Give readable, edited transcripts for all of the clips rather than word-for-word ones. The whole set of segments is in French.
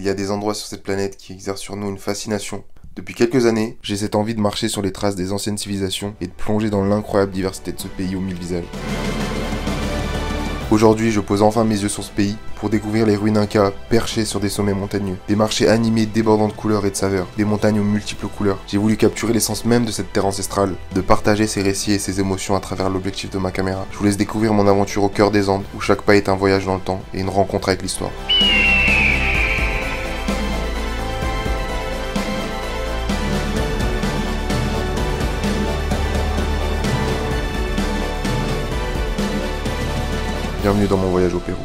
Il y a des endroits sur cette planète qui exercent sur nous une fascination. Depuis quelques années, j'ai cette envie de marcher sur les traces des anciennes civilisations et de plonger dans l'incroyable diversité de ce pays aux mille visages. Aujourd'hui, je pose enfin mes yeux sur ce pays pour découvrir les ruines incas perchées sur des sommets montagneux, des marchés animés débordant de couleurs et de saveurs, des montagnes aux multiples couleurs. J'ai voulu capturer l'essence même de cette terre ancestrale, de partager ses récits et ses émotions à travers l'objectif de ma caméra. Je vous laisse découvrir mon aventure au cœur des Andes, où chaque pas est un voyage dans le temps et une rencontre avec l'histoire. Bienvenue dans mon voyage au Pérou.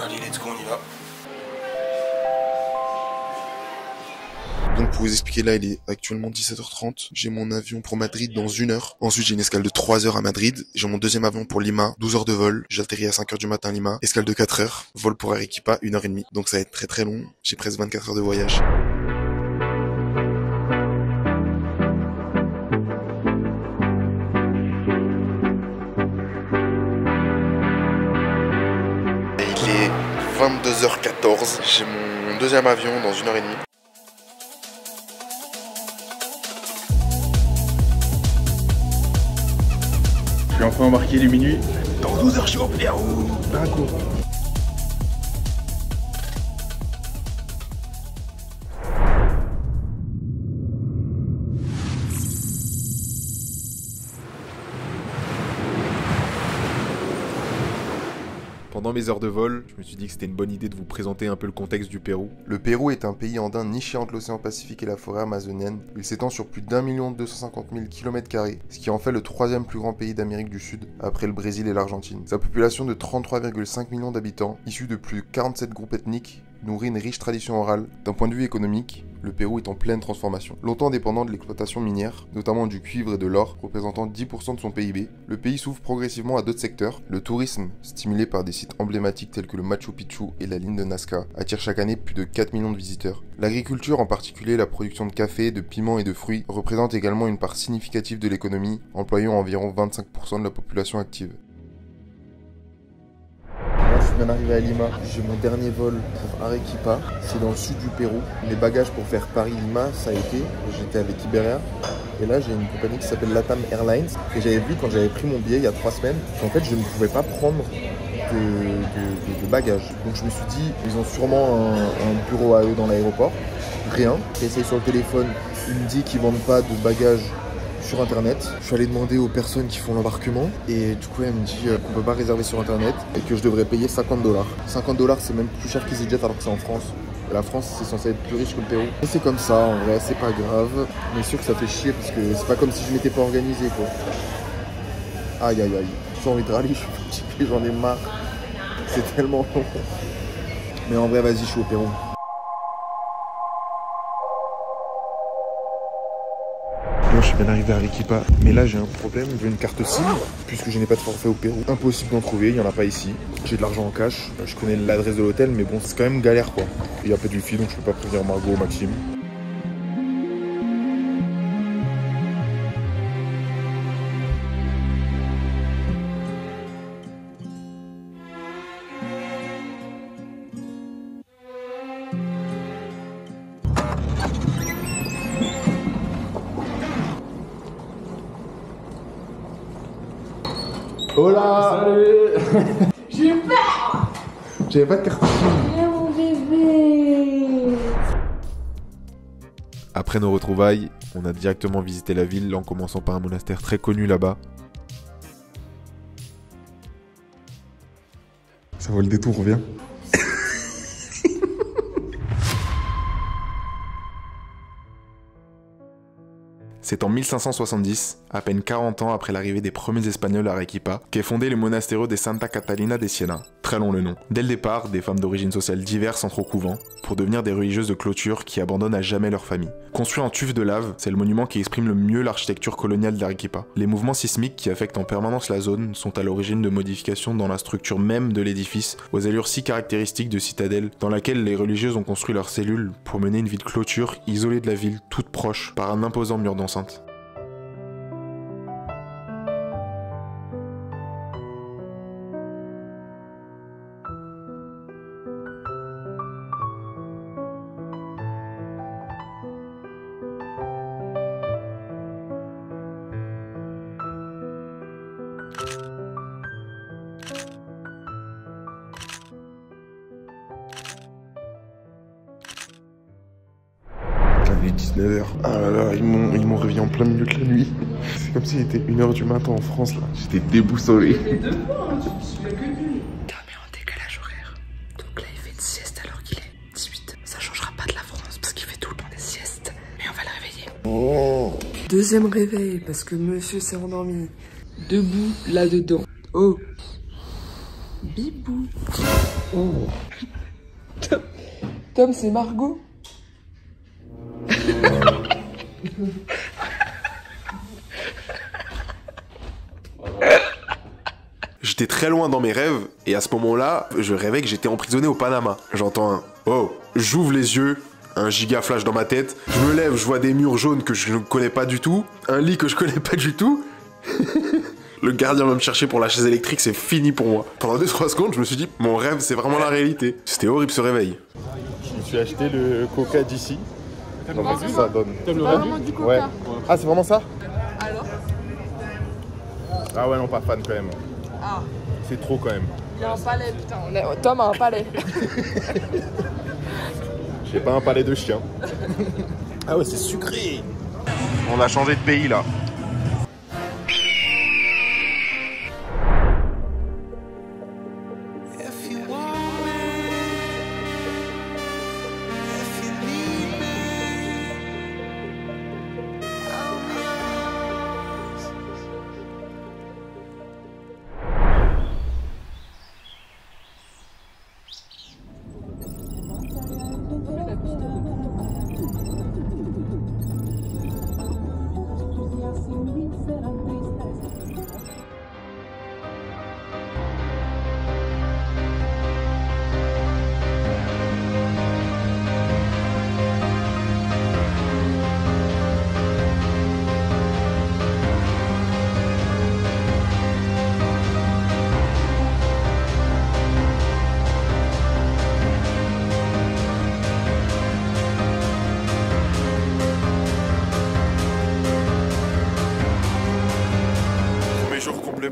Allez, let's go, on y va. Donc pour vous expliquer, là il est actuellement 17h30, j'ai mon avion pour Madrid dans 1 heure, ensuite j'ai une escale de 3 heures à Madrid, j'ai mon deuxième avion pour Lima, 12 heures de vol, j'atterris à 5 heures du matin à Lima, escale de 4 heures, vol pour Arequipa, 1h30, donc ça va être très très long, j'ai presque 24 heures de voyage. Et il est 22h14, j'ai mon deuxième avion dans 1h30. Je suis enfin embarqué du minuit. Dans 12 heures, je suis au Pérou. D'un coup. Pendant mes heures de vol, je me suis dit que c'était une bonne idée de vous présenter un peu le contexte du Pérou. Le Pérou est un pays andin niché entre l'océan Pacifique et la forêt amazonienne. Il s'étend sur plus d'1 250 000 km², ce qui en fait le troisième plus grand pays d'Amérique du Sud, après le Brésil et l'Argentine. Sa population de 33,5 millions d'habitants, issue de plus de 47 groupes ethniques, nourrit une riche tradition orale. D'un point de vue économique, le Pérou est en pleine transformation. Longtemps dépendant de l'exploitation minière, notamment du cuivre et de l'or, représentant 10% de son PIB, le pays s'ouvre progressivement à d'autres secteurs. Le tourisme, stimulé par des sites emblématiques tels que le Machu Picchu et la ligne de Nazca, attire chaque année plus de 4 millions de visiteurs. L'agriculture, en particulier la production de café, de piments et de fruits, représente également une part significative de l'économie, employant environ 25% de la population active. Je viens d'arriver à Lima, j'ai mon dernier vol pour Arequipa, c'est dans le sud du Pérou. Les bagages pour faire Paris-Lima, ça a été, j'étais avec Iberia. Et là j'ai une compagnie qui s'appelle Latam Airlines. Et j'avais vu quand j'avais pris mon billet il y a 3 semaines, qu'en fait je ne pouvais pas prendre de bagages. Donc je me suis dit, ils ont sûrement un bureau à eux dans l'aéroport. Rien, j'essaye sur le téléphone, il me dit qu'ils vendent pas de bagages sur internet. Je suis allé demander aux personnes qui font l'embarquement et du coup elle me dit qu'on peut pas réserver sur internet et que je devrais payer 50 $. 50 $ c'est même plus cher qu'EasyJet alors que c'est en France. Et la France c'est censé être plus riche que le Pérou. Et c'est comme ça en vrai, c'est pas grave. Mais sûr que ça fait chier parce que c'est pas comme si je m'étais pas organisé quoi. Aïe aïe aïe. J'ai envie de râler, je suis fatigué, j'en ai marre. C'est tellement long. Mais en vrai vas-y, je suis au Pérou. Moi je suis bien arrivé à Arequipa, mais là j'ai un problème, je veux une carte SIM, puisque je n'ai pas de forfait au Pérou. Impossible d'en trouver, il n'y en a pas ici. J'ai de l'argent en cash, je connais l'adresse de l'hôtel, mais bon c'est quand même galère quoi. Il n'y a pas de wifi donc je peux pas prévenir Margot ou Maxime. Hola. Salut. J'ai peur. J'avais pas de carte SIM. Viens mon bébé. Après nos retrouvailles, on a directement visité la ville en commençant par un monastère très connu là-bas. Ça vaut le détour, reviens. C'est en 1570, à peine 40 ans après l'arrivée des premiers Espagnols à Arequipa, qu'est fondé le monastero de Santa Catalina de Siena. Très long le nom. Dès le départ, des femmes d'origine sociale diverses entrent au couvent, pour devenir des religieuses de clôture qui abandonnent à jamais leur famille. Construit en tuf de lave, c'est le monument qui exprime le mieux l'architecture coloniale d'Arequipa. Les mouvements sismiques qui affectent en permanence la zone sont à l'origine de modifications dans la structure même de l'édifice, aux allures si caractéristiques de citadelle, dans laquelle les religieuses ont construit leurs cellules pour mener une vie de clôture isolée de la ville, toute proche, par un imposant mur d'enceinte. Il est 19h. Ah là là, ils m'ont réveillé en plein milieu de la nuit. C'est comme s'il était 1h du matin en France là. J'étais déboussolé. Mais deux fois, hein, tu fais que du. Dormir en décalage horaire. Donc là, il fait une sieste alors qu'il est 18. Ça changera pas de la France parce qu'il fait tout le temps des siestes. Mais on va le réveiller. Oh. Deuxième réveil parce que monsieur s'est endormi. Debout, là-dedans. Oh. Bibou. Oh. Tom, c'est Margot. J'étais très loin dans mes rêves, et à ce moment-là, je rêvais que j'étais emprisonné au Panama. J'entends un « Oh !» J'ouvre les yeux, un giga flash dans ma tête, je me lève, je vois des murs jaunes que je ne connais pas du tout, un lit que je connais pas du tout. Le gardien va me chercher pour la chaise électrique, c'est fini pour moi. Pendant 2-3 secondes, je me suis dit « Mon rêve, c'est vraiment la réalité ». C'était horrible ce réveil. Je me suis acheté le coca d'ici. Donc ça donne. C'est pas vraiment du coca. Ouais. Ah, c'est vraiment ça? Alors? Ah ouais, non, pas fan quand même. Ah. C'est trop quand même. Il y a un palais, putain. Tom a un palais. J'ai pas un palais de chien. Ah ouais, c'est sucré. On a changé de pays là.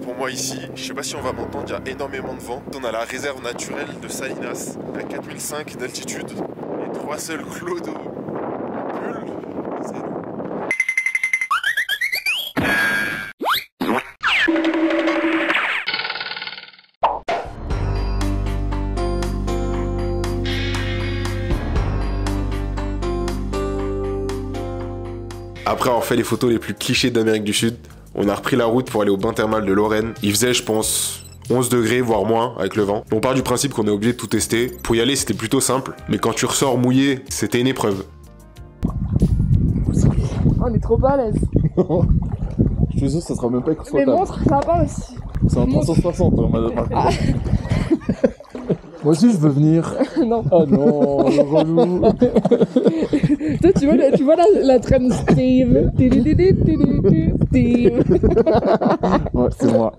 Pour moi ici, je sais pas si on va m'entendre, il y a énormément de vent. On a la réserve naturelle de Salinas à 4005 d'altitude et 3 seuls clodos. Après avoir fait les photos les plus clichés d'Amérique du Sud, on a repris la route pour aller au bain thermal de Lorraine. Il faisait, je pense, 11 degrés, voire moins, avec le vent. On part du principe qu'on est obligé de tout tester. Pour y aller, c'était plutôt simple. Mais quand tu ressors mouillé, c'était une épreuve. On est trop balèze. Je te jure, ça sera même pas Les confortable. montres, ça va aussi. C'est en 360, hein, madame. Moi aussi, je veux venir. Non. Ah non, le relou. Toi, tu vois la traîne Steve. Steve. Ouais, c'est moi.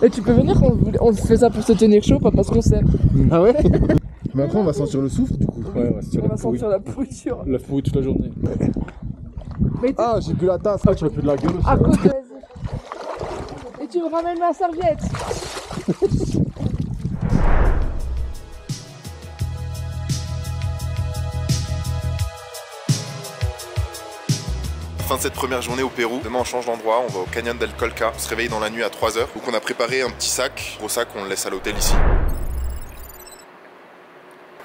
Et tu peux venir, on fait ça pour se tenir chaud, pas parce qu'on sait. Ah ouais? Mais après, on va sentir le soufre, du coup. Ouais, On va sentir la pourriture. La pourrie toute la journée. Mais Ah, j'ai plus la tasse. Ah, tu m'as plus de la gueule aussi. à côté, vas-y. Et tu me ramènes ma serviette. Fin de cette première journée au Pérou. Demain on change d'endroit, on va au Canyon del Colca. On se réveille dans la nuit à 3h. Donc on a préparé un petit sac. Gros sac, on le laisse à l'hôtel ici.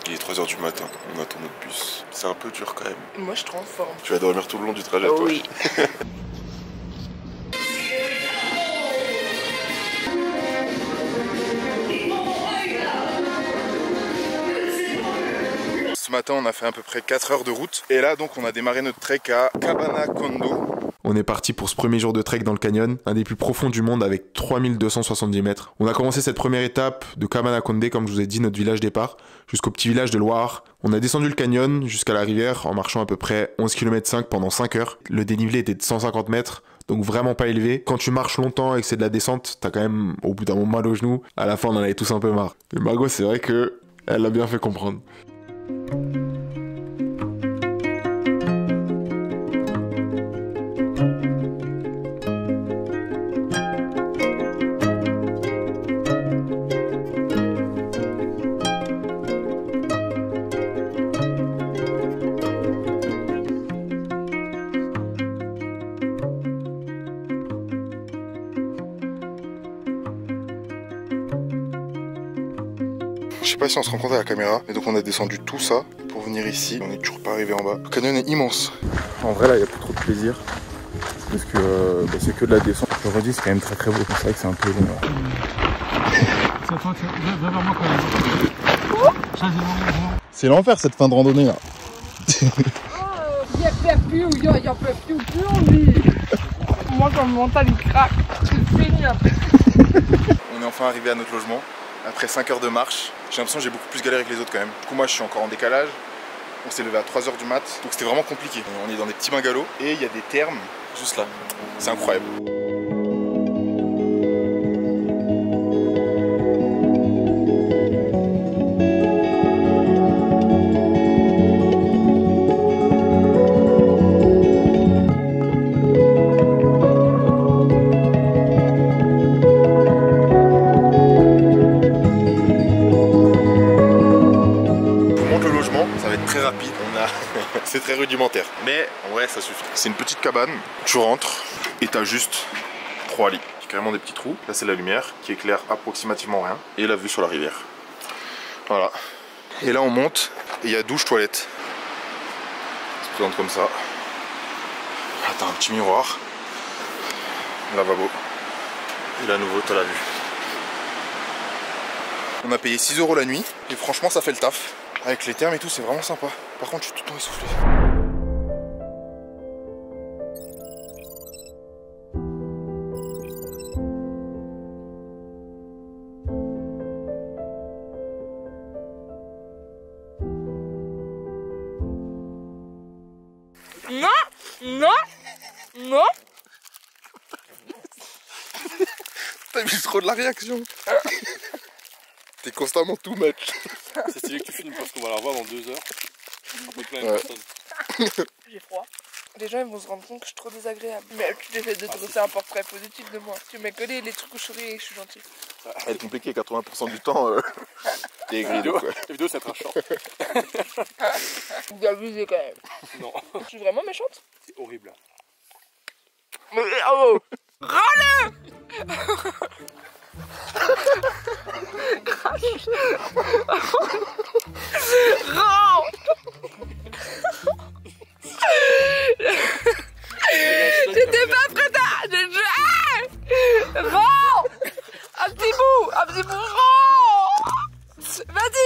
Il est 3h du matin, on attend notre bus. C'est un peu dur quand même. Moi je suis en forme. Tu vas dormir tout le long du trajet, toi? Oui. Ce matin, on a fait à peu près 4 heures de route. Et là, donc, on a démarré notre trek à Cabana Kondo. On est parti pour ce premier jour de trek dans le canyon, un des plus profonds du monde avec 3270 mètres. On a commencé cette première étape de Cabana Kondo, comme je vous ai dit, notre village départ, jusqu'au petit village de Loire. On a descendu le canyon jusqu'à la rivière en marchant à peu près 11 km pendant 5 heures. Le dénivelé était de 150 mètres. Donc vraiment pas élevé. Quand tu marches longtemps et que c'est de la descente, t'as quand même au bout d'un moment mal aux genoux. À la fin, on en avait tous un peu marre. Et Margot, c'est vrai que elle l'a bien fait comprendre. Je sais pas si on se rend compte à la caméra, mais donc on a descendu tout ça pour venir ici. On n'est toujours pas arrivé en bas. Le canyon est immense. En vrai, là, il n'y a plus trop de plaisir. Parce que c'est que de la descente. Je redis, c'est quand même très très beau. C'est vrai que c'est un peu long. C'est l'enfer cette fin de randonnée là. Il y a plus ou il y a plus ou plus lui. Moi, quand le mental il craque, je finis après. On est enfin arrivé à notre logement. Après 5 heures de marche, j'ai l'impression que j'ai beaucoup plus galéré que les autres quand même. Du coup moi je suis encore en décalage. On s'est levé à 3 heures du mat, donc c'était vraiment compliqué. On est dans des petits bungalows et il y a des thermes juste là. C'est incroyable. C'est très rudimentaire, mais en vrai ça suffit. C'est une petite cabane, tu rentres et t'as juste 3 lits. Il y a carrément des petits trous. Là c'est la lumière qui éclaire approximativement rien et la vue sur la rivière. Voilà. Et là on monte et il y a douche toilette. Ça se présente comme ça. Là t'as un petit miroir, lavabo et là nouveau t'as la vue. On a payé 6 € la nuit et franchement ça fait le taf. Avec les thermes et tout, c'est vraiment sympa. Par contre, je suis tout le temps essoufflé. Non, non, non. T'as vu trop de la réaction. T'es constamment too much. C'est stylé que tu filmes parce qu'on va la revoir dans 2 heures. Avec plein de personnes. J'ai froid. Les gens ils vont se rendre compte que je suis trop désagréable. Mais tu essaies de dresser un portrait positif de moi. Tu m'as collé les trucs où je souris et je suis gentille. Ça va être compliqué, 80% du temps. T'es aigri. La vidéo ça va être un short. Vous abusez quand même. Non. Je suis vraiment méchante. C'est horrible. Mais oh, râle. Rends. J'étais pas prête à... Rends. Un petit bout, rends. Vas-y.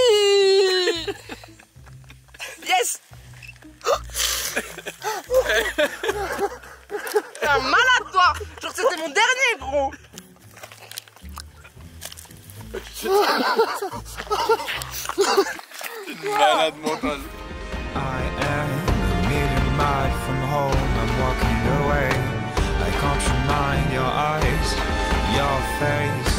Yes. T'es un malade toi. Genre c'était mon dernier gros. Une malade mentale. I am a million miles from home. I'm walking away. I can't remind your eyes, your face.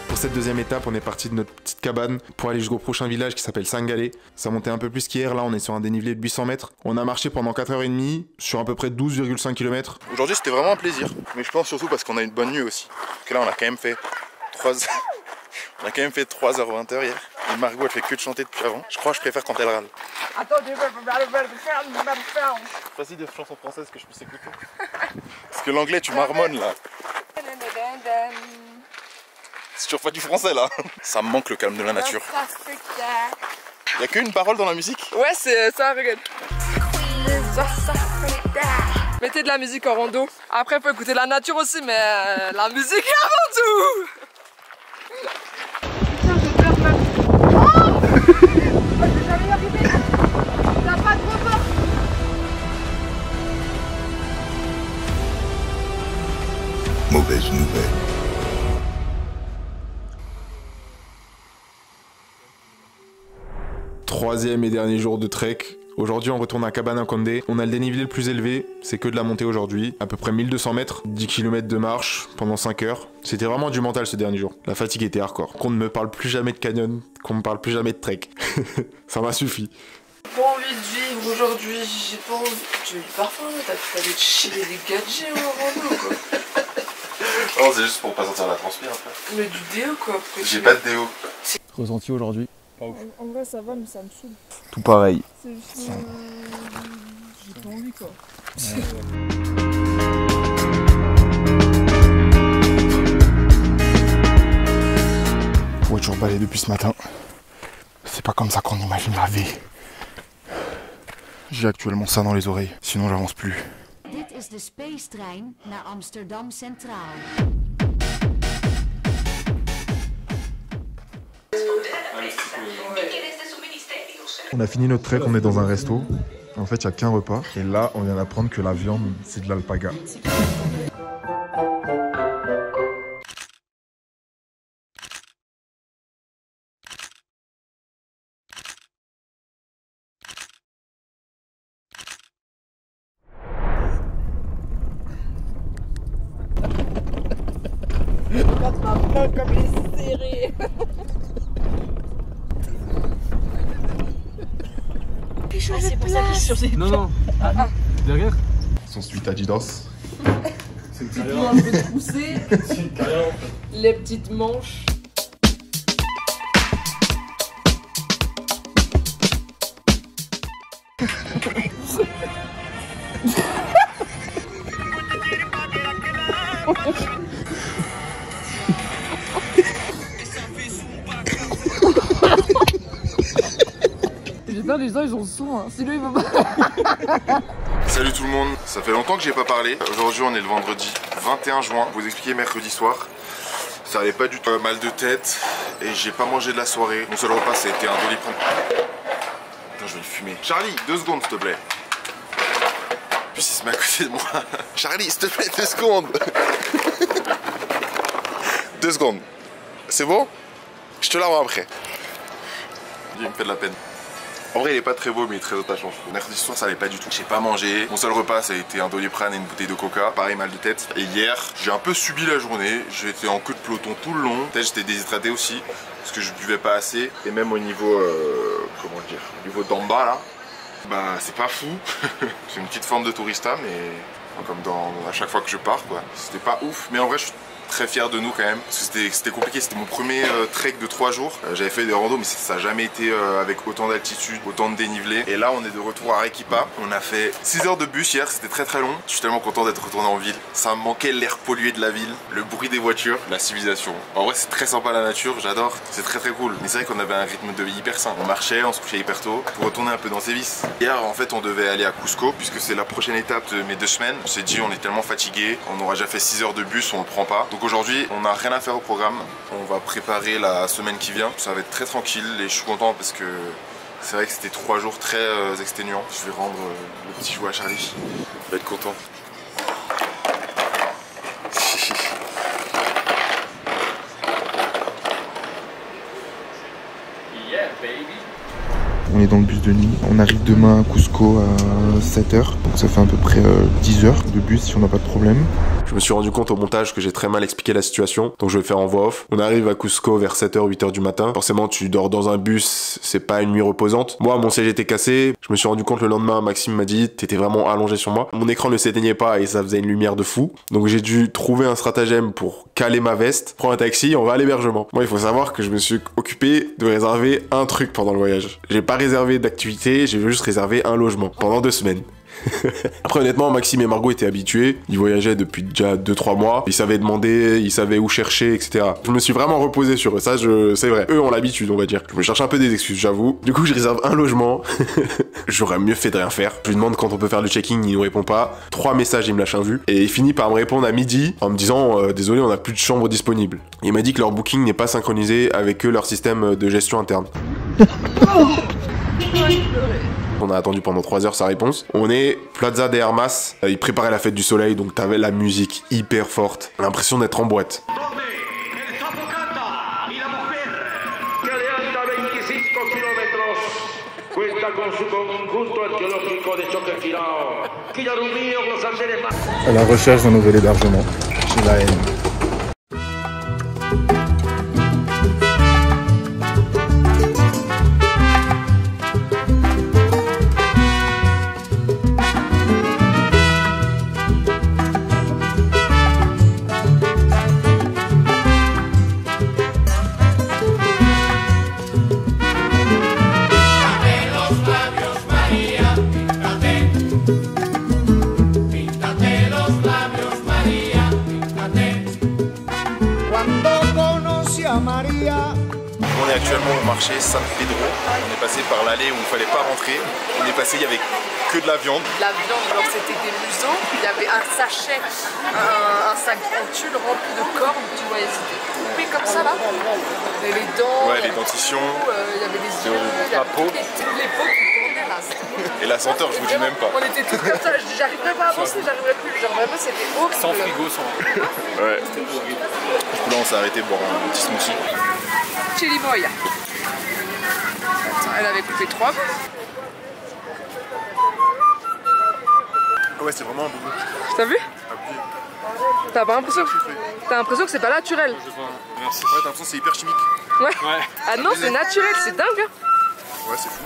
Pour cette deuxième étape, on est parti de notre petite cabane pour aller jusqu'au prochain village qui s'appelle Sangale. Ça montait un peu plus qu'hier, là on est sur un dénivelé de 800 mètres. On a marché pendant 4h30 sur à peu près 12,5 km. Aujourd'hui c'était vraiment un plaisir, mais je pense surtout parce qu'on a une bonne nuit aussi. Parce que là on a quand même fait 3h20 hier. Et Margot elle fait que de chanter depuis avant. Je crois que je préfère quand elle râle. Vas-y des chansons françaises que je puisse écouter. Parce que l'anglais tu marmonnes là. C'est toujours pas du français là. Ça me manque le calme de la nature. Y'a qu'une parole dans la musique? Ouais, c'est ça, regarde. Mettez de la musique en rando. Après, faut écouter la nature aussi, mais la musique avant tout. Putain, j'ai peur même. Oh, je vais jamais y arriver. T'as pas trop peur? Mauvaise nouvelle. Troisième et dernier jour de trek. Aujourd'hui on retourne à Cabana Condé. On a le dénivelé le plus élevé, c'est que de la montée aujourd'hui. À peu près 1200 mètres, 10 km de marche pendant 5 heures. C'était vraiment du mental ce dernier jour. La fatigue était hardcore. Qu'on ne me parle plus jamais de canyon, qu'on me parle plus jamais de trek. Ça m'a suffi. J'ai pas envie de vivre aujourd'hui, j'ai pas envie. Tu veux du parfum, t'as envie de chiller des gadgets au rando quoi. Non c'est juste pour pas sentir la transpire après. Mais du déo quoi. J'ai pas de déo. Ressenti aujourd'hui. En vrai ça va mais ça me saoule. Tout pareil. C'est juste... j'ai pas envie quoi. Voiture balai depuis ce matin. C'est pas comme ça qu'on imagine la vie. J'ai actuellement ça dans les oreilles, sinon j'avance plus. Dit is de Spacetrein naar Amsterdam Centraal. On a fini notre trek, on est dans un resto. En fait, il n'y a qu'un repas. Et là, on vient d'apprendre que la viande, c'est de l'alpaga. Regarde ma main comme elle est serrée. C'est pour ça que je suis sur ces... Non. Derrière. Son suite Adidas. C'est tout un peu poussé. Les petites manches. J'espère que les gens ils ont le son, hein. Sinon ils vont pas. Salut tout le monde, ça fait longtemps que j'ai pas parlé. Aujourd'hui on est le vendredi 21 juin. Vous expliquer mercredi soir. Ça allait pas du tout, mal de tête et j'ai pas mangé de la soirée. Mon seul repas c'était un Doliprane. Attends, je vais le fumer. Charlie, 2 secondes s'il te plaît. Puis il se met à côté de moi. Charlie, s'il te plaît, 2 secondes. 2 secondes. C'est bon? Je te la rends après. Il me fait de la peine. En vrai il est pas très beau mais il est très attachant. Mercredi soir ça allait pas du tout. J'ai pas mangé. Mon seul repas ça a été un Doliprane et une bouteille de coca. Pareil, mal de tête. Et hier j'ai un peu subi la journée. J'étais en queue de peloton tout le long. Peut-être j'étais déshydraté aussi parce que je buvais pas assez. Et même au niveau comment dire, au niveau d'en bas là, bah c'est pas fou. C'est une petite forme de tourista mais comme à chaque fois que je pars quoi. C'était pas ouf mais en vrai je suis très fier de nous quand même parce que c'était compliqué, c'était mon premier trek de 3 jours. J'avais fait des randos mais ça n'a jamais été avec autant d'altitude, autant de dénivelé. Et là on est de retour à Arequipa. On a fait 6 heures de bus hier, c'était très long. Je suis tellement content d'être retourné en ville. Ça me manquait l'air pollué de la ville, le bruit des voitures, la civilisation. En vrai c'est très sympa la nature, j'adore, c'est très cool. Mais c'est vrai qu'on avait un rythme de vie hyper sain. On marchait, on se couchait hyper tôt pour retourner un peu dans ses vices. Hier en fait on devait aller à Cusco puisque c'est la prochaine étape de mes 2 semaines. On s'est dit on est tellement fatigué, on aura déjà fait 6 heures de bus, on le prend pas. Donc aujourd'hui on n'a rien à faire au programme, on va préparer la semaine qui vient, ça va être très tranquille et je suis content parce que c'est vrai que c'était 3 jours très exténuants. Je vais rendre le petit jouet à Charlie, il va être content. Yeah baby. on est dans le bus de nuit. On arrive demain à Cusco à 7h, donc ça fait à peu près 10 heures de bus si on n'a pas de problème. Je me suis rendu compte au montage que j'ai très mal expliqué la situation, donc je vais le faire en voix off. On arrive à Cusco vers 7h, 8h du matin. Forcément, tu dors dans un bus, c'est pas une nuit reposante. Moi, mon siège était cassé. Je me suis rendu compte le lendemain, Maxime m'a dit, t'étais vraiment allongé sur moi. Mon écran ne s'éteignait pas et ça faisait une lumière de fou. Donc j'ai dû trouver un stratagème pour caler ma veste, prendre un taxi, on va à l'hébergement. Moi, il faut savoir que je me suis occupé de réserver un truc pendant le voyage. J'ai pas réservé d'activité, j'ai juste réservé un logement pendant 2 semaines. Après honnêtement Maxime et Margot étaient habitués, ils voyageaient depuis déjà 2-3 mois, ils savaient demander, ils savaient où chercher, etc. Je me suis vraiment reposé sur eux, ça c'est vrai, eux ont l'habitude on va dire. Je me cherche un peu des excuses j'avoue, du coup je réserve un logement, j'aurais mieux fait de rien faire. Je lui demande quand on peut faire le check-in, il nous répond pas, 3 messages il me lâche un vu, et il finit par me répondre à midi en me disant désolé on a plus de chambre disponible. Il m'a dit que leur booking n'est pas synchronisé avec eux leur système de gestion interne. On a attendu pendant 3 heures sa réponse. On est Plaza de Armas. Ils préparaient la fête du soleil, donc t'avais la musique hyper forte. L'impression d'être en boîte. À la recherche d'un nouvel hébergement. J'ai la haine. On est actuellement au marché San Pedro. On est passé par l'allée où il fallait pas rentrer. On est passé, il y avait que de la viande. La viande, genre c'était des museaux, il y avait un sachet, un sac en tulle rempli de cornes, tu vois, c'était coupé comme ça là. Et les dents, ouais, les dentitions, il y avait des yeux, il y avait toutes les peaux qui tournaient là. Et la senteur, je vous dis même pas. On était tous comme ça, j'arriverais pas à avancer, j'arriverais plus. Genre vraiment c'était horrible. Sans frigo, sans. Ouais. Du coup là on s'est arrêté pour boire un petit smoothie. Chili Moya. Elle avait coupé 3. Ouais, c'est vraiment un bon goût. T'as vu? T'as pas l'impression que c'est pas naturel? Merci. Ouais, t'as l'impression que c'est hyper chimique. Ouais. Ah non, c'est naturel, c'est dingue. Hein. Ouais, c'est fou.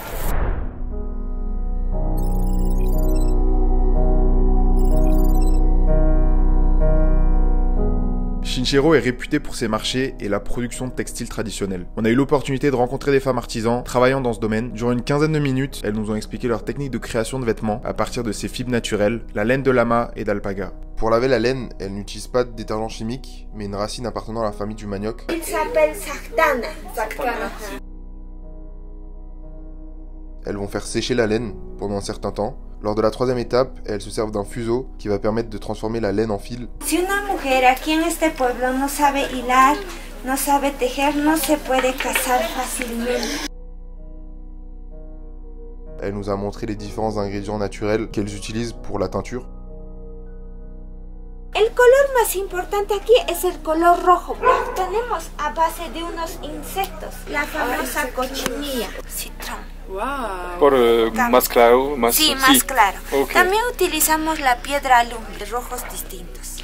Chinchero est réputé pour ses marchés et la production de textiles traditionnels. On a eu l'opportunité de rencontrer des femmes artisans travaillant dans ce domaine. Durant une quinzaine de minutes, elles nous ont expliqué leur technique de création de vêtements à partir de ces fibres naturelles, la laine de lama et d'alpaga. Pour laver la laine, elles n'utilisent pas de détergent chimique, mais une racine appartenant à la famille du manioc. Il s'appelle Sartana. Elles vont faire sécher la laine pendant un certain temps. Lors de la 3e étape, elles se servent d'un fuseau qui va permettre de transformer la laine en fil. Si una mujer aquí en este pueblo no sabe hilar, no sabe tejer, no se puede casar fácilmente. Elle nous a montré les différents ingrédients naturels qu'elles utilisent pour la teinture. El color más importante aquí es el color rojo. Lo tenemos a base de unos insectos, la famosa cochinilla, citrón. Wow. Por más claro, más... Sí, más claro. Okay. También utilizamos la piedra alumbre, rojos distintos.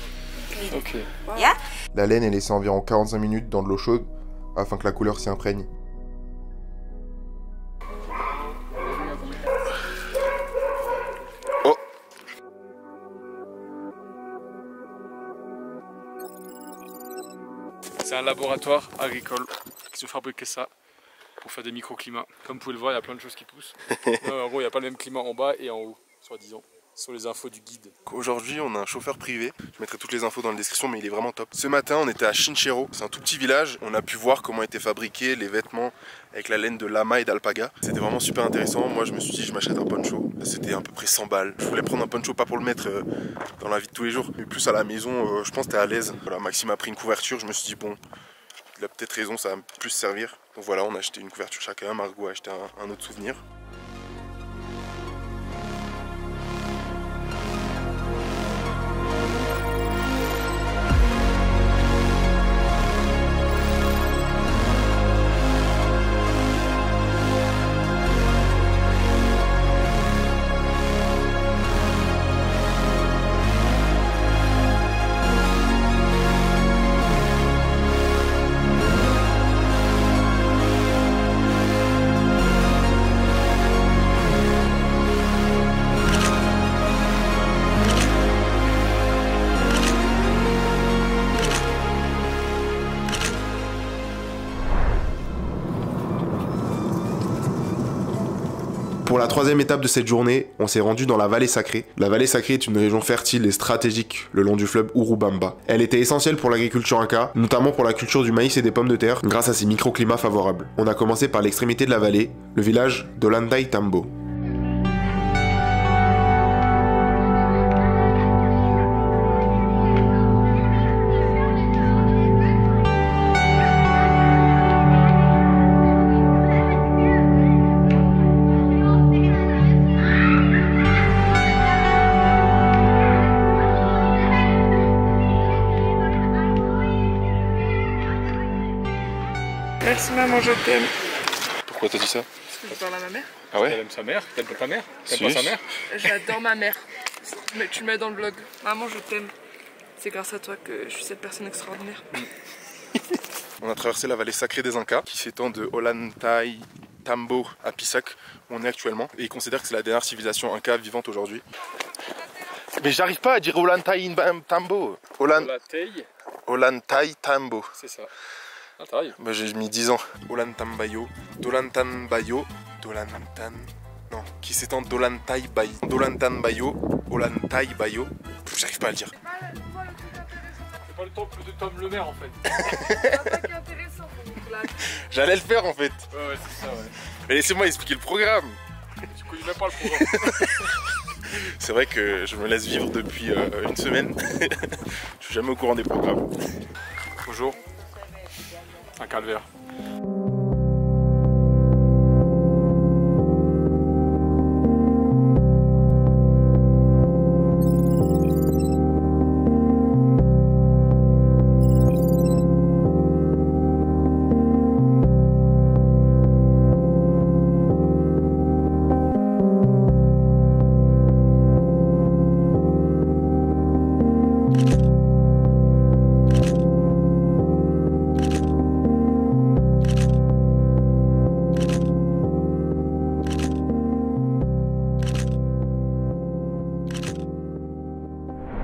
Miren. Okay. ¿Ya? La laine est laissée environ 45 minutes dans de l'eau chaude afin que la couleur s'y imprègne. Oh! C'est un laboratoire agricole qui se fabriquait ça pour faire des microclimats. Comme vous pouvez le voir, il y a plein de choses qui poussent. En gros, il n'y a pas le même climat en bas et en haut, soi-disant. Sur les infos du guide. Aujourd'hui, on a un chauffeur privé. Je mettrai toutes les infos dans la description, mais il est vraiment top. Ce matin, on était à Chinchero. C'est un tout petit village. On a pu voir comment étaient fabriqués les vêtements avec la laine de lama et d'alpaga. C'était vraiment super intéressant. Moi, je me suis dit, je m'achète un poncho. C'était à peu près 100 balles. Je voulais prendre un poncho, pas pour le mettre dans la vie de tous les jours, mais plus à la maison. Je pense que t'es à l'aise. Voilà, Maxime a pris une couverture. Je me suis dit, bon, il a peut-être raison, ça va plus servir. Donc voilà, on a acheté une couverture chacun. Margot a acheté un autre souvenir. Pour la troisième étape de cette journée, on s'est rendu dans la vallée sacrée. La vallée sacrée est une région fertile et stratégique le long du fleuve Urubamba. Elle était essentielle pour l'agriculture inca, notamment pour la culture du maïs et des pommes de terre, grâce à ses microclimats favorables. On a commencé par l'extrémité de la vallée, le village d'Ollantaytambo. Merci maman, je t'aime. Pourquoi t'as dit ça? Parce que je parle à ma mère. Ah ouais? Elle aime sa mère? T'aimes pas ta mère? T'aimes Si. pas sa mère? J'adore ma mère. Mais tu le mets dans le vlog. Maman, je t'aime. C'est grâce à toi que je suis cette personne extraordinaire. On a traversé la vallée sacrée des Incas, qui s'étend de Ollantaytambo à Pisac, où on est actuellement. Et ils considèrent que c'est la dernière civilisation Inca vivante aujourd'hui. Mais j'arrive pas à dire Ollantaytambo. Ollantaytambo. C'est ça. Ah, t'arrives. Bah, j'ai mis 10 ans. Ollantaytambo, Dollantanbayo, non, qui s'étend d'Ollantaybayo, Ollantaybayo. J'arrive pas à le dire. C'est pas le temps de Tom Le Maire en fait. J'allais le faire en fait. Ouais, c'est ça, ouais. Mais laissez-moi expliquer le programme. Tu connais même pas le programme. C'est vrai que je me laisse vivre depuis une semaine. Je suis jamais au courant des programmes. Bonjour. Un calvaire.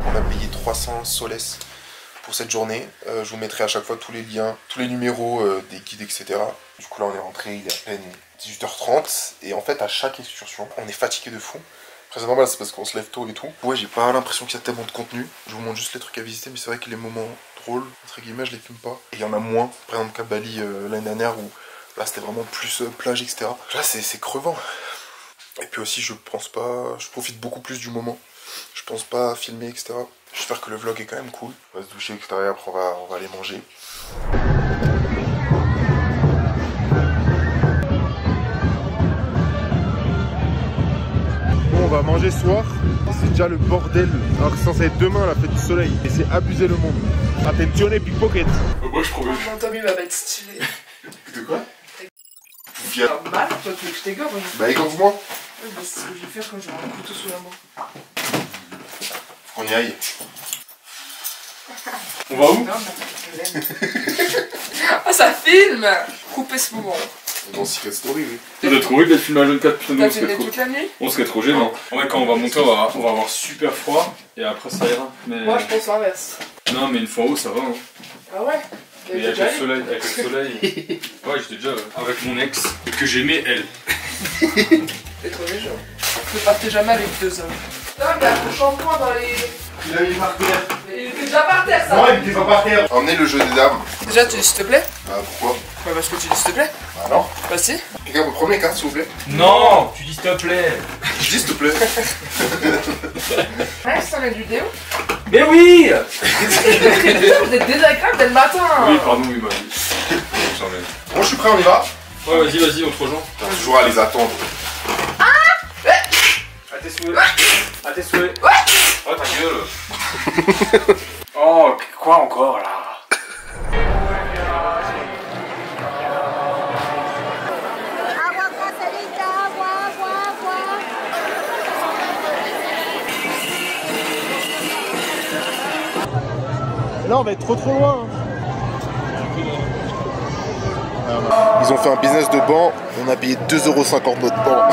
On a payé 300 soles pour cette journée. Je vous mettrai à chaque fois tous les liens, tous les numéros des guides, etc. Du coup là on est rentré, il est à peine 18h30. Et en fait à chaque excursion, on est fatigué de fou. Après c'est normal, c'est parce qu'on se lève tôt et tout. Ouais, j'ai pas l'impression qu'il y a tellement de contenu. Je vous montre juste les trucs à visiter, mais c'est vrai que les moments drôles, entre guillemets, je les filme pas. Et il y en a moins. Par exemple, Cap Bali l'année dernière où là c'était vraiment plus plage, etc. Là c'est crevant. Et puis aussi je pense pas, je profite beaucoup plus du moment. Je pense pas à filmer, etc. J'espère que le vlog est quand même cool. On va se doucher, etc. Après on va aller manger. Bon, on va manger ce soir. C'est déjà le bordel. Alors que c'est censé être demain la fête du soleil. Et c'est abuser le monde. Attention et pickpocket. Moi je trouve. Mon Tommy va être stylé. De quoi? Normal, toi tu veux que je t'égorge? Bah égorge-moi. Ouais, bah, c'est ce que je vais faire quand j'aurai un couteau sous la main. Faut qu'on y aille. On va où? Ah, ça filme! Coupez ce moment. Dans Secret Story, oui. On a trop envie d'être filmé à jeune 4, putain, T'as on serait filmé trop... toute la nuit? On serait trop gênant. En vrai, quand on va monter, on va avoir super froid et après ça ira. Mais... Moi je pense l'inverse. Non, mais une fois en haut, ça va. Hein. Ah ouais? Et avec le soleil, ouais, j'étais déjà avec mon ex que j'aimais elle. C'est trop léger. Ne partez jamais avec deux hommes. Putain, mais un shampoing dans les. Il a mis par terre. Il était déjà par terre ça! Non, il était pas par terre. Emmenez le jeu des dames. Déjà, tu dis s'il te plaît? Bah pourquoi? Bah, parce que tu dis s'il te plaît. Bah non. Bah, si. Quelqu'un me prend mes cartes s'il vous plaît? Non, tu dis s'il te plaît. Je dis s'il te plaît. Ouais, ça met du déo. Mais oui. Vous êtes désagréable dès le matin. Oui, pardon, oui, bah oui. Bon, je suis prêt, on y va? Ouais, vas-y, on te rejoint. T'as toujours à les attendre. À tes souhaits. À tes souhaits. Oh, ta gueule. Oh, quoi encore là? Là, on va être trop loin. Ils ont fait un business de banc, on a payé 2,50 € notre banc.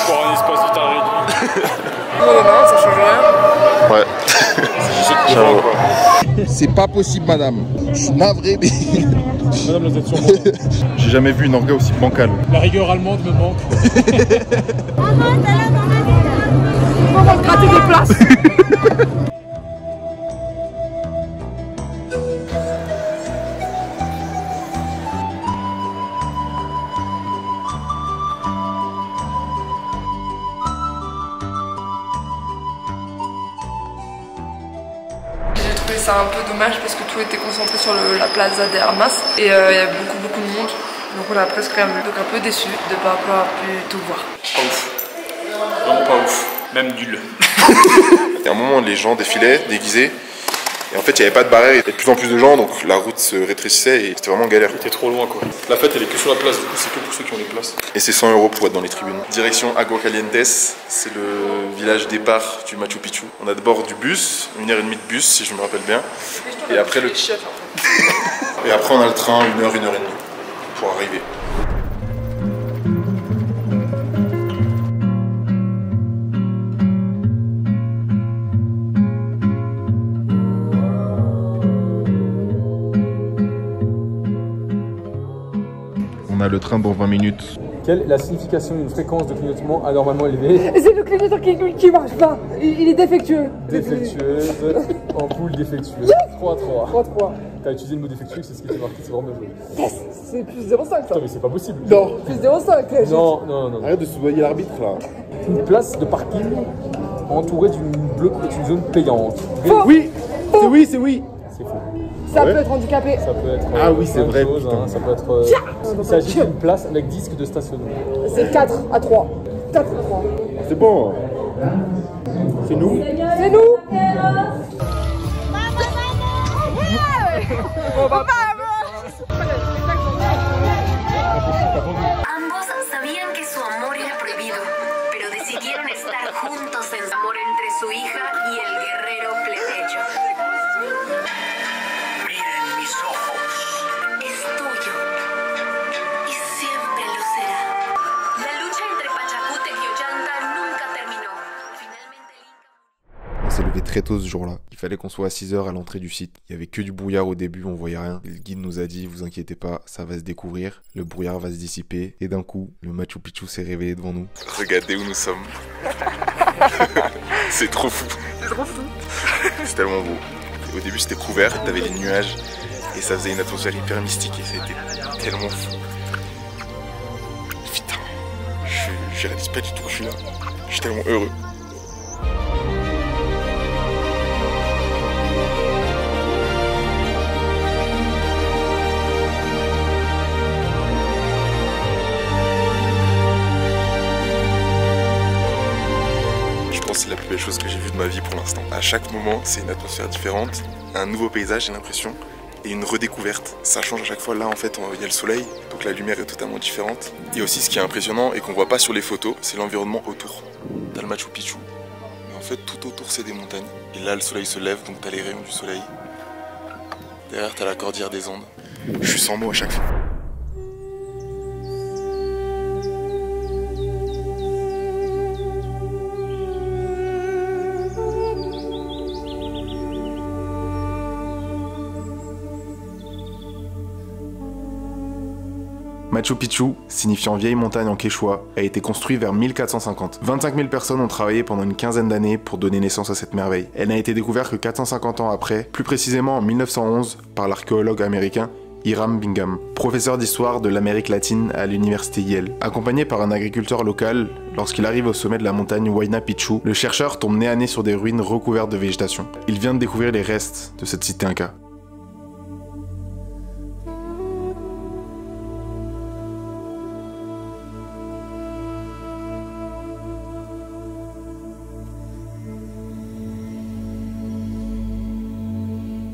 Pour un espace de temps réduit. Non, ça change rien. Ouais. Ciao. C'est pas possible, madame. Je suis navré, mais... Madame, vous êtes sur moi. J'ai jamais vu une orga aussi bancale. La rigueur allemande me manque. On va gratter des places. J'ai trouvé ça un peu dommage parce que tout était concentré sur la Plaza de Armas et il y a beaucoup de monde. Donc on a presque quand même donc un peu déçu de ne pas avoir pu tout voir. Pas ouf. Vraiment pas ouf. Même nul. Il y a un moment, les gens défilaient, déguisés. Et en fait, il n'y avait pas de barrière, il y avait de plus en plus de gens, donc la route se rétrécissait et c'était vraiment galère. C'était trop loin quoi. La fête elle est que sur la place, du coup c'est que pour ceux qui ont des places. Et c'est 100 € pour être dans les tribunes. Direction Aguascalientes, c'est le village départ du Machu Picchu. On a d'abord du bus, 1h30 de bus si je me rappelle bien. Et après, et après on a le train, 1h, 1h30 pour arriver. On a le train dans 20 minutes. Quelle est la signification d'une fréquence de clignotement anormalement élevée? C'est le clignoteur qui marche pas. Il est défectueux. Défectueuse, ampoule défectueuse. 3-3. 3-3. T'as utilisé le mot défectueux, c'est ce qui était marqué, c'est vraiment joli. Yes, c'est plus 0,5 ça. Putain mais c'est pas possible. Non. Plus 0,5. Non. Arrête de soudoyer l'arbitre, là. Une place de parking entourée d'une zone payante. Faux. Oui. C'est oui, c'est oui. C'est faux. Ça Ouais. peut être handicapé. Ça peut être. Ah oui, c'est plein de vrai, choses, putain. hein. Ça peut être. Il s'agit d'une place avec disque de stationnement. C'est 4 à 3. 4 à 3. C'est bon. C'est nous. C'est nous. Ambos sabían que su amor era prohibido, pero decidieron estar juntos en amor entre su hija y el guerrero plebeyo. Miren mis ojos. Es tuyo y siempre lo será. La lucha entre Pachacútec y Ollanta nunca terminó. Finalmente el Inca... On s'est levé très tôt ce jour-là. Il fallait qu'on soit à 6h à l'entrée du site. Il y avait que du brouillard au début, on voyait rien. Le guide nous a dit, vous inquiétez pas, ça va se découvrir. Le brouillard va se dissiper. Et d'un coup, le Machu Picchu s'est révélé devant nous. Regardez où nous sommes. C'est trop fou. C'est trop fou. C'est tellement beau. Au début c'était couvert, t'avais les nuages. Et ça faisait une atmosphère hyper mystique. Et c'était tellement fou. Putain, je réalise pas du tout que je suis là. Je suis tellement heureux. C'est la plus belle chose que j'ai vue de ma vie pour l'instant. À chaque moment, c'est une atmosphère différente, un nouveau paysage, j'ai l'impression, et une redécouverte. Ça change à chaque fois. Là, en fait, il y a le soleil, donc la lumière est totalement différente. Et aussi, ce qui est impressionnant et qu'on voit pas sur les photos, c'est l'environnement autour. T'as le Machu Picchu, mais en fait, tout autour, c'est des montagnes. Et là, le soleil se lève, donc t'as les rayons du soleil. Derrière, t'as la cordillère des Andes. Je suis sans mots à chaque fois. Machu Picchu, signifiant vieille montagne en quechua, a été construit vers 1450. 25 000 personnes ont travaillé pendant une quinzaine d'années pour donner naissance à cette merveille. Elle n'a été découverte que 450 ans après, plus précisément en 1911, par l'archéologue américain Hiram Bingham, professeur d'histoire de l'Amérique latine à l'université Yale. Accompagné par un agriculteur local, lorsqu'il arrive au sommet de la montagne Huayna Picchu, le chercheur tombe nez à nez sur des ruines recouvertes de végétation. Il vient de découvrir les restes de cette cité inca.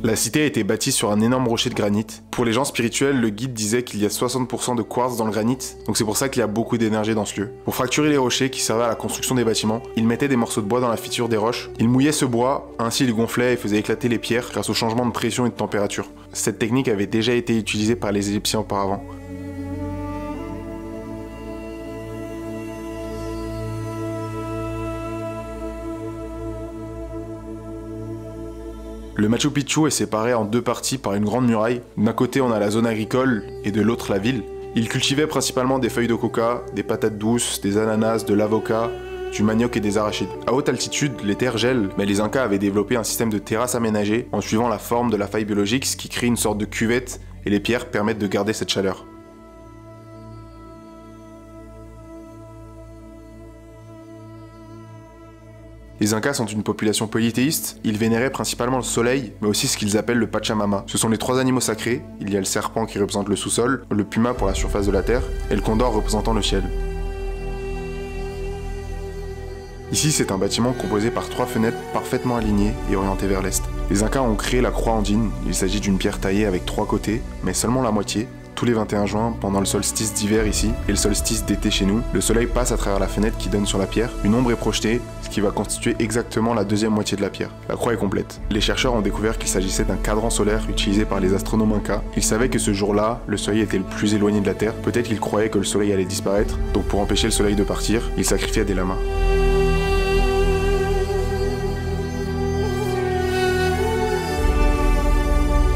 La cité a été bâtie sur un énorme rocher de granit. Pour les gens spirituels, le guide disait qu'il y a 60% de quartz dans le granit, donc c'est pour ça qu'il y a beaucoup d'énergie dans ce lieu. Pour fracturer les rochers qui servaient à la construction des bâtiments, ils mettaient des morceaux de bois dans la fissure des roches, ils mouillaient ce bois, ainsi ils gonflaient et faisaient éclater les pierres grâce au changement de pression et de température. Cette technique avait déjà été utilisée par les Égyptiens auparavant. Le Machu Picchu est séparé en deux parties par une grande muraille. D'un côté, on a la zone agricole et de l'autre, la ville. Ils cultivaient principalement des feuilles de coca, des patates douces, des ananas, de l'avocat, du manioc et des arachides. À haute altitude, les terres gèlent, mais les Incas avaient développé un système de terrasses aménagées en suivant la forme de la faille biologique, ce qui crée une sorte de cuvette, et les pierres permettent de garder cette chaleur. Les Incas sont une population polythéiste, ils vénéraient principalement le soleil, mais aussi ce qu'ils appellent le Pachamama. Ce sont les trois animaux sacrés, il y a le serpent qui représente le sous-sol, le puma pour la surface de la terre, et le condor représentant le ciel. Ici, c'est un bâtiment composé par 3 fenêtres parfaitement alignées et orientées vers l'est. Les Incas ont créé la croix andine, il s'agit d'une pierre taillée avec 3 côtés, mais seulement la moitié. Tous les 21 juin, pendant le solstice d'hiver ici et le solstice d'été chez nous, le soleil passe à travers la fenêtre qui donne sur la pierre, une ombre est projetée, ce qui va constituer exactement la deuxième moitié de la pierre. La croix est complète. Les chercheurs ont découvert qu'il s'agissait d'un cadran solaire utilisé par les astronomes incas. Ils savaient que ce jour-là, le soleil était le plus éloigné de la Terre, peut-être qu'ils croyaient que le soleil allait disparaître, donc pour empêcher le soleil de partir, ils sacrifiaient des lamas.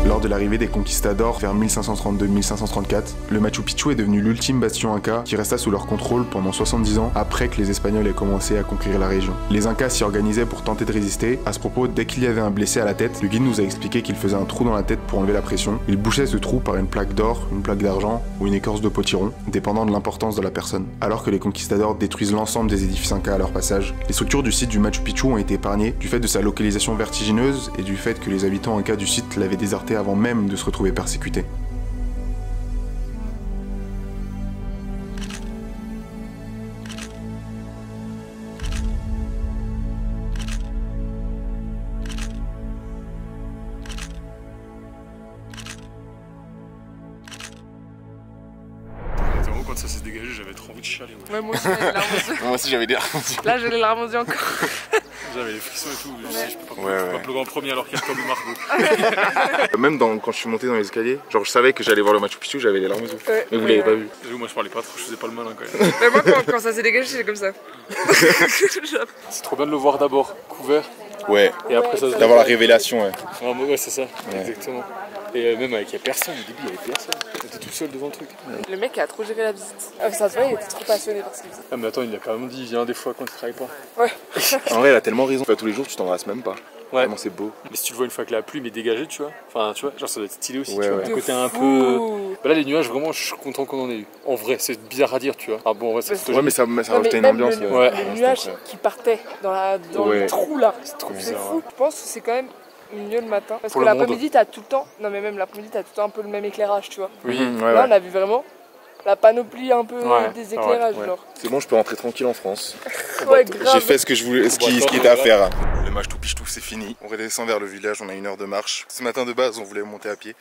Lors de l'arrivée des conquistadors vers 1532-1534, le Machu Picchu est devenu l'ultime bastion inca qui resta sous leur contrôle pendant 70 ans après que les Espagnols aient commencé à conquérir la région. Les Incas s'y organisaient pour tenter de résister. À ce propos, dès qu'il y avait un blessé à la tête, le guide nous a expliqué qu'il faisait un trou dans la tête pour enlever la pression. Il bouchait ce trou par une plaque d'or, une plaque d'argent ou une écorce de potiron, dépendant de l'importance de la personne. Alors que les conquistadors détruisent l'ensemble des édifices incas à leur passage, les structures du site du Machu Picchu ont été épargnées du fait de sa localisation vertigineuse et du fait que les habitants incas du site l'avaient déserté avant même de se retrouver persécutés. Quand ça s'est dégagé, j'avais trop envie de chialer. Ouais, moi aussi, j'avais les larmes aux yeux. Moi aussi j'avais des larmes. Là, j'ai les larmes aux yeux encore. J'avais les frissons et tout. Je Ouais. je peux pas pleurer en premier alors qu'il y a le corps de Margot. Même quand je suis monté dans les escaliers, genre je savais que j'allais voir le Machu Picchu, j'avais les larmes aux yeux. Ouais. Mais vous l'avez pas vu. Moi je parlais pas trop, je faisais pas le malin quand même. Mais moi, quand ça s'est dégagé, j'étais comme ça. C'est trop bien de le voir d'abord couvert. Ouais. Et après ça se D'avoir la révélation, ouais. Ouais, c'est ça, exactement. Et même avec il y a personne, au début il y avait personne. T'étais tout seul devant le truc. Le mec a trop géré la visite. Ça se voit, il était trop passionné par ce qu'il faisait. Ah mais attends, il a quand même dit, il vient des fois quand il travaille pas. Ouais. En vrai, il a tellement raison. Tous les jours, tu t'embrasses même pas. Ouais. Vraiment, c'est beau. Mais si tu le vois une fois que la pluie est dégagée, tu vois. Enfin, tu vois, genre ça doit être stylé aussi, Ouais, tu vois. ouais. Le côté un fou. peu. Bah là, les nuages, vraiment, je suis content qu'on en ait eu. En vrai, c'est bizarre à dire, tu vois. Ah bon, ouais, c'est Ouais, mais ça Non, rajoutait mais une même ambiance. Ouais. le nuage qui partait dans Ouais. le trou là. C'est trop C'est bizarre. fou. Je pense que c'est quand même mieux le matin. Parce Pour que le monde. l'après-midi, t'as tout le temps. Non, mais même l'après-midi, t'as tout le temps un peu le même éclairage, tu vois. Oui, Ouais, Là, ouais. on a vu vraiment la panoplie un peu Ouais. des éclairages, Ouais. genre. C'est bon, je peux rentrer tranquille en France. Ouais, grave. J'ai fait ce que je voulais, ce qui Bon, était à faire. Le Machu Picchu, c'est fini. On redescend vers le village, on a 1 heure de marche. Ce matin de base, on voulait monter à pied.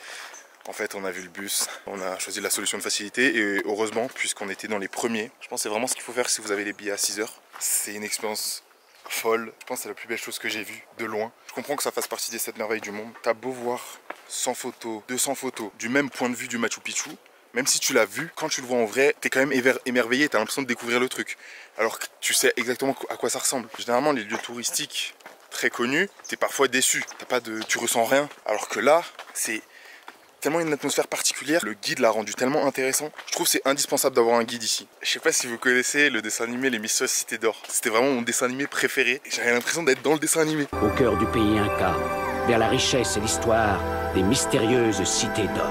En fait, on a vu le bus, on a choisi la solution de facilité et heureusement, puisqu'on était dans les premiers. Je pense que c'est vraiment ce qu'il faut faire si vous avez les billets à 6 heures. C'est une expérience folle. Je pense que c'est la plus belle chose que j'ai vue de loin. Je comprends que ça fasse partie des 7 merveilles du monde. T'as beau voir 100 photos, 200 photos du même point de vue du Machu Picchu. Même si tu l'as vu, quand tu le vois en vrai, t'es quand même émerveillé, t'as l'impression de découvrir le truc. Alors que tu sais exactement à quoi ça ressemble. Généralement, les lieux touristiques très connus, t'es parfois déçu. Tu ressens rien. Alors que là, c'est tellement une atmosphère particulière. Le guide l'a rendu tellement intéressant. Je trouve que c'est indispensable d'avoir un guide ici. Je sais pas si vous connaissez le dessin animé Les Mystérieuses Cités d'Or. C'était vraiment mon dessin animé préféré. J'avais l'impression d'être dans le dessin animé. Au cœur du pays Inca, vers la richesse et l'histoire des mystérieuses cités d'or.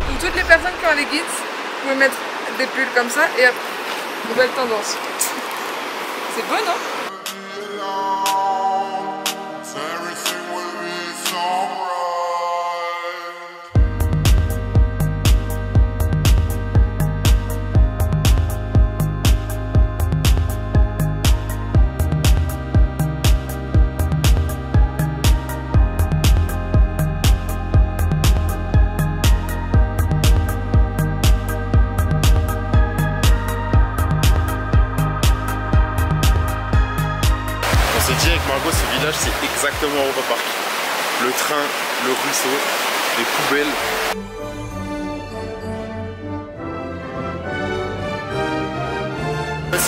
Donc, toutes les personnes qui ont les guides, vous pouvez mettre des pulls comme ça et hop, nouvelle tendance. C'est beau, non? On s'est dit avec Margot, ce village c'est exactement Europa Park. Le train, le ruisseau, les poubelles.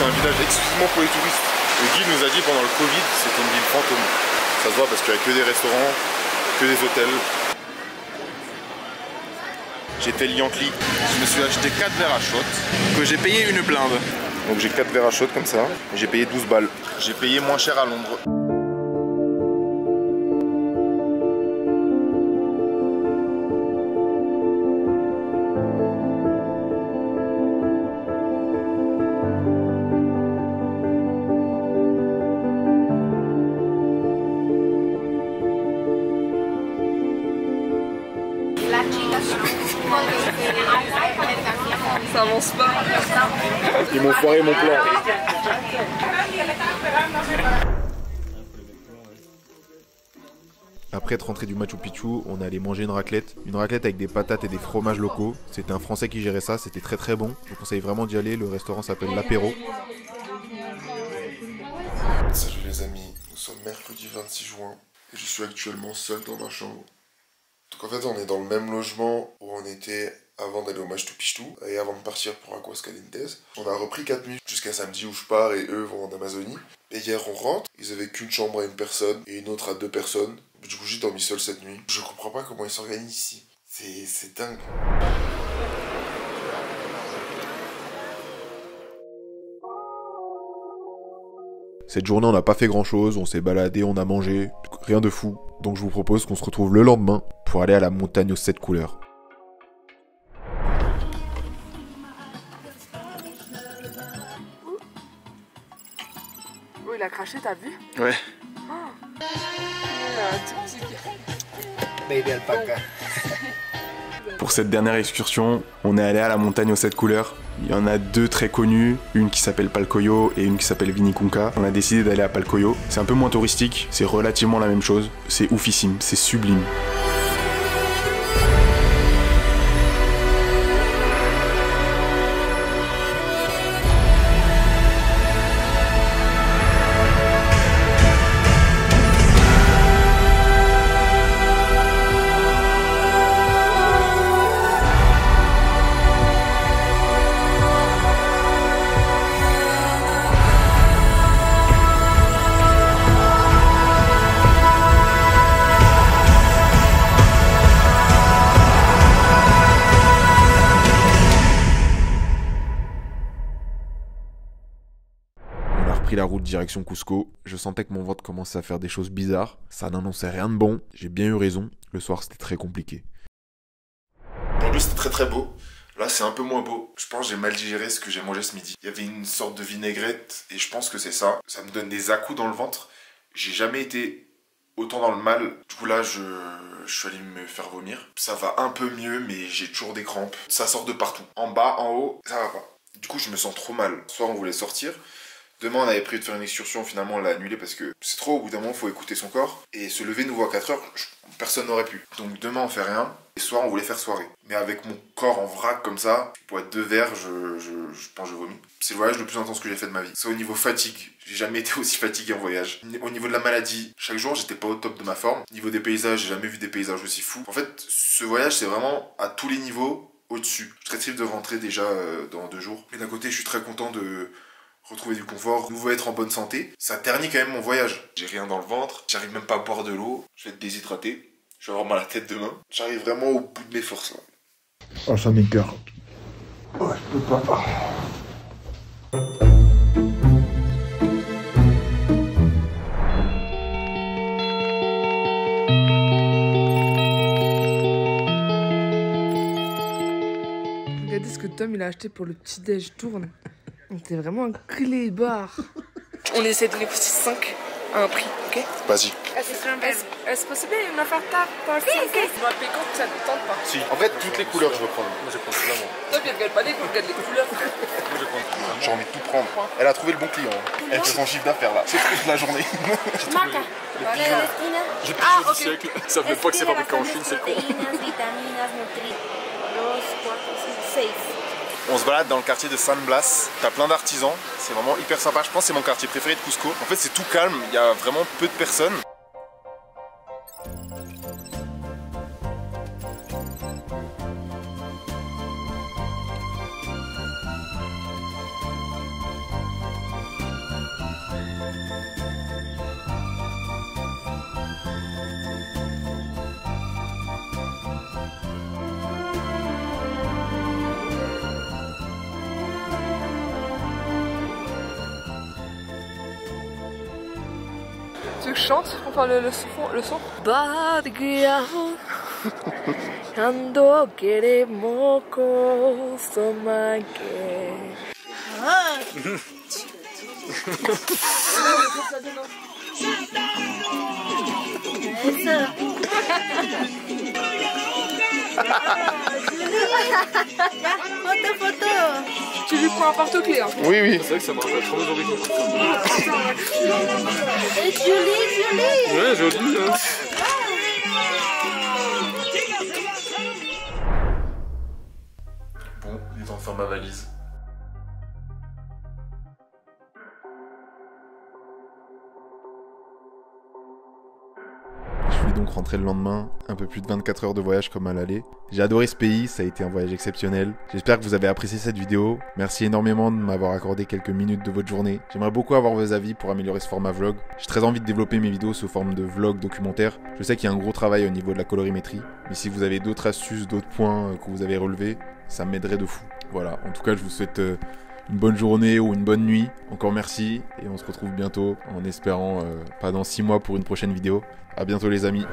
c'est un village exclusivement pour les touristes. Le guide nous a dit pendant le Covid, c'était une ville fantôme. Ça se voit parce qu'il n'y a que des restaurants, que des hôtels. J'étais le Yankee, je me suis acheté 4 verres à shot, que j'ai payé une blinde. Donc j'ai 4 verres à shot comme ça, j'ai payé 12 balles. J'ai payé moins cher à Londres. Ça avance pas. Ils m'ont foiré mon plan. Après être rentré du Machu Picchu, on est allé manger une raclette avec des patates et des fromages locaux. C'était un Français qui gérait ça, c'était très très bon. Je vous conseille vraiment d'y aller, le restaurant s'appelle l'Apéro. Salut les amis, nous sommes mercredi 26 juin et je suis actuellement seul dans ma chambre. Donc en fait on est dans le même logement où on était avant d'aller au Machu Picchu et avant de partir pour Aguascalientes. On a repris 4 nuits jusqu'à samedi où je pars et eux vont en Amazonie. Et hier on rentre, ils avaient qu'une chambre à une personne et une autre à 2 personnes. Du coup j'ai dormi seul cette nuit. Je comprends pas comment ils s'organisent ici. C'est dingue. Cette journée on n'a pas fait grand chose, on s'est baladé, on a mangé, rien de fou. Donc je vous propose qu'on se retrouve le lendemain pour aller à la montagne aux 7 couleurs. Oh, il a craché, t'as vu? Ouais. Baby alpaca. Pour cette dernière excursion, on est allé à la montagne aux 7 couleurs. Il y en a 2 très connues, une qui s'appelle Palcoyo et une qui s'appelle Vinicunca. On a décidé d'aller à Palcoyo. C'est un peu moins touristique, c'est relativement la même chose. C'est oufissime, c'est sublime. La route direction Cusco, je sentais que mon ventre commençait à faire des choses bizarres, ça n'annonçait rien de bon, j'ai bien eu raison, le soir c'était très compliqué. Aujourd'hui c'était très très beau, là c'est un peu moins beau, je pense que j'ai mal digéré ce que j'ai mangé ce midi. Il y avait une sorte de vinaigrette et je pense que c'est ça, ça me donne des à-coups dans le ventre, j'ai jamais été autant dans le mal, du coup là je suis allé me faire vomir, ça va un peu mieux mais j'ai toujours des crampes, ça sort de partout, en bas, en haut, ça va pas. Du coup je me sens trop mal, ce soir on voulait sortir. Demain, on avait prévu de faire une excursion, finalement, on l'a annulé parce que c'est trop, au bout d'un moment, il faut écouter son corps. Et se lever nouveau à 4h, personne n'aurait pu. Donc demain, on fait rien. Et ce soir, on voulait faire soirée. Mais avec mon corps en vrac comme ça, pour être 2 verres, je pense que je vomis. C'est le voyage le plus intense que j'ai fait de ma vie. C'est au niveau fatigue. J'ai jamais été aussi fatigué en voyage. Au niveau de la maladie, chaque jour, j'étais pas au top de ma forme. Au niveau des paysages, j'ai jamais vu des paysages aussi fous. En fait, ce voyage, c'est vraiment à tous les niveaux au-dessus. Je suis très triste de rentrer déjà dans 2 jours. Mais d'un côté, je suis très content de retrouver du confort, nouveau être en bonne santé. Ça ternit quand même mon voyage. J'ai rien dans le ventre, j'arrive même pas à boire de l'eau, je vais être déshydraté, je vais avoir mal à la tête demain. J'arrive vraiment au bout de mes forces là. Oh ça m'écœure. Ouais, je peux pas. Regardez ce que Tom il a acheté pour le petit déj tourne. C'est vraiment un clébard. On essaie de négocier 5 à un prix, ok? Vas-y. Est-ce possible une oferta pour 5? On va payer quand ça ne tente pas. Si. En fait, toutes les couleurs, je veux prendre. Moi, je prends celui-là, moi. Toi, il regarde pas les goûts, regarde les couleurs. Moi, je prends celui-là. J'ai envie de tout prendre. Elle a trouvé le bon client. Elle fait son chiffre d'affaires là. C'est toute la journée. J'ai plus du siècle. Ça veut pas que c'est fabriqué en Chine, c'est con. On se balade dans le quartier de San Blas, t'as plein d'artisans, c'est vraiment hyper sympa, je pense que c'est mon quartier préféré de Cusco. En fait c'est tout calme, il y a vraiment peu de personnes. chante pour faire le son. Bargueado, cuando queremos somaque. Photo. Tu lui prends un porte-clés. Hein. Oui. C'est vrai que ça me rappelle trop nos origines. Et Julie. Ouais, joli. Hein. Bon, il est temps de faire ma valise. Je suis donc rentré le lendemain, un peu plus de 24 heures de voyage comme à l'aller. J'ai adoré ce pays, ça a été un voyage exceptionnel. J'espère que vous avez apprécié cette vidéo. Merci énormément de m'avoir accordé quelques minutes de votre journée. J'aimerais beaucoup avoir vos avis pour améliorer ce format vlog. J'ai très envie de développer mes vidéos sous forme de vlog documentaire. Je sais qu'il y a un gros travail au niveau de la colorimétrie, mais si vous avez d'autres astuces, d'autres points que vous avez relevés, ça m'aiderait de fou. Voilà, en tout cas je vous souhaite une bonne journée ou une bonne nuit. Encore merci et on se retrouve bientôt en espérant pas dans 6 mois pour une prochaine vidéo. A bientôt les amis.